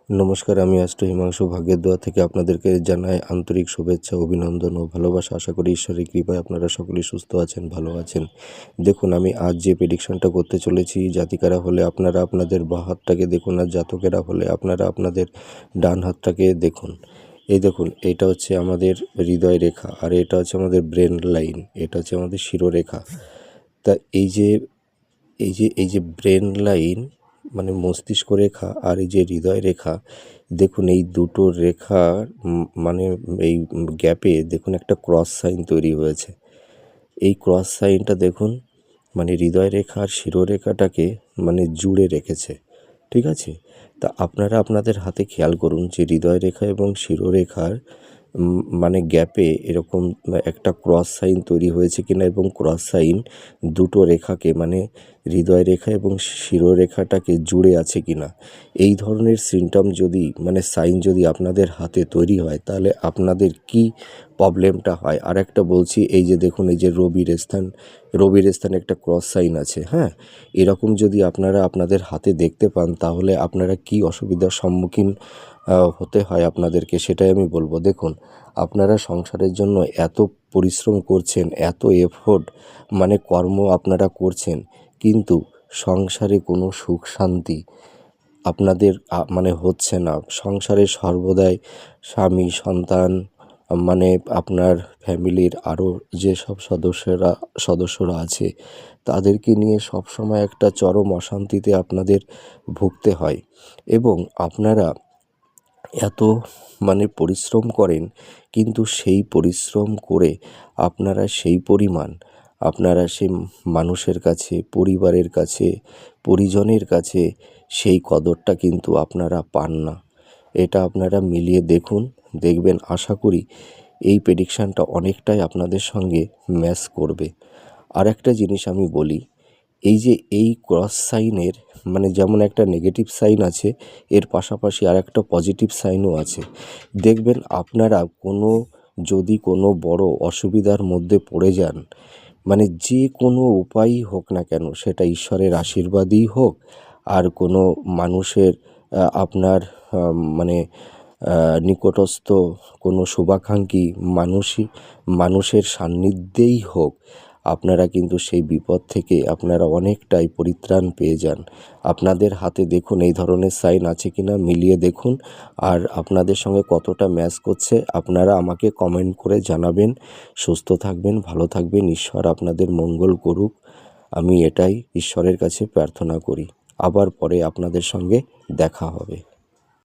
নমস্কার, আমি অ্যাস্ট্রো হিমাংশু ভাগ্যের দোয়া থেকে আপনাদেরকে জানাই আন্তরিক শুভেচ্ছা, অভিনন্দন ও ভালোবাসা। আশা করি ঈশ্বরের কৃপায় আপনারা সকলেই সুস্থ আছেন, ভালো আছেন। দেখুন, আমি আজ যে প্রেডিকশনটা করতে চলেছি, জাতিকারা হলে আপনারা আপনাদের বাঁ হাতটাকে দেখুন, আর জাতকেরা হলে আপনারা আপনাদের ডান হাতটাকে দেখুন। এই দেখুন, এটা হচ্ছে আমাদের হৃদয় রেখা, আর এটা হচ্ছে আমাদের ব্রেন লাইন, এটা হচ্ছে আমাদের শিরোরেখা। তা এই যে ব্রেন লাইন মানে মস্তিষ্ক রেখা, আর এই যে হৃদয় রেখা, দেখুন এই দুটো রেখার মানে এই গ্যাপে দেখুন একটা ক্রস সাইন তৈরি হয়েছে। এই ক্রস সাইনটা দেখুন মানে হৃদয় রেখা আর শিরোরেখাটাকে মানে জুড়ে রেখেছে, ঠিক আছে। তা আপনারা আপনাদের হাতে খেয়াল করুন যে হৃদয় রেখা এবং শিরোরেখার মানে গ্যাপে এরকম একটা ক্রস সাইন তৈরি হয়েছে কিনা, এবং ক্রস সাইন দুটো রেখাকে মানে হৃদয় রেখা এবং শিরোরেখাটাকে জুড়ে আছে কিনা। এই ধরনের সিমটম যদি মানে সাইন যদি আপনাদের হাতে তৈরি হয়, তাহলে আপনাদের কি প্রবলেমটা হয়। আর একটা বলছি, এই যে দেখুন, এই যে রবির স্থানে একটা ক্রস সাইন আছে, হ্যাঁ। এরকম যদি আপনারা আপনাদের হাতে দেখতে পান, তাহলে আপনারা কি অসুবিধার সম্মুখীন হতে হয় আপনাদেরকে, সেটাই আমি বলবো। দেখুন, আপনারা সংসারের জন্য এত পরিশ্রম করছেন, এত এফোর্ট মানে কর্ম আপনারা করছেন, কিন্তু সংসারে কোনো সুখ শান্তি আপনাদের মানে হচ্ছে না। সংসারে সর্বদাই স্বামী, সন্তান, মানে আপনার ফ্যামিলির আরও যেসব সদস্যরা আছে, তাদেরকে নিয়ে সবসময় একটা চরম অশান্তিতে আপনাদের ভুগতে হয়। এবং আপনারা এত মানে পরিশ্রম করেন, কিন্তু সেই পরিশ্রম করে আপনারা সেই পরিমাণ আপনারা সেই মানুষের কাছে, পরিবারের কাছে, পরিজনের কাছে সেই কদরটা কিন্তু আপনারা পান না। এটা আপনারা মিলিয়ে দেখুন, দেখবেন আশা করি এই প্রেডিকশানটা অনেকটাই আপনাদের সঙ্গে ম্যাচ করবে। আর একটা জিনিস আমি বলি, এই ক্রস সাইনের মানে যেমন একটা নেগেটিভ সাইন আছে, এর পাশাপাশি আর একটা পজিটিভ সাইনও আছে। দেখবেন আপনারা যদি কোনো বড় অসুবিধার মধ্যে পড়ে যান, মানে যে কোনো উপায়ই হোক না কেন, সেটা ঈশ্বরের আশীর্বাদই হোক, আর কোনো মানুষের আপনার মানে নিকটস্থ কোনো শুভাকাঙ্ক্ষী মানুষের সান্নিধ্যেই হোক, আপনারা কিন্তু সেই বিপদ থেকে আপনারা অনেকটাই পরিত্রাণ পেয়ে যান। আপনাদের হাতে দেখুন এই ধরনের সাইন আছে কিনা, মিলিয়ে দেখুন, আর আপনাদের সঙ্গে কতটা ম্যাচ করছে আপনারা আমাকে কমেন্ট করে জানাবেন। সুস্থ থাকবেন, ভালো থাকবেন, ঈশ্বর আপনাদের মঙ্গল করুক। আমি এটাই ঈশ্বরের কাছে প্রার্থনা করি। আবার পরে আপনাদের সঙ্গে দেখা হবে।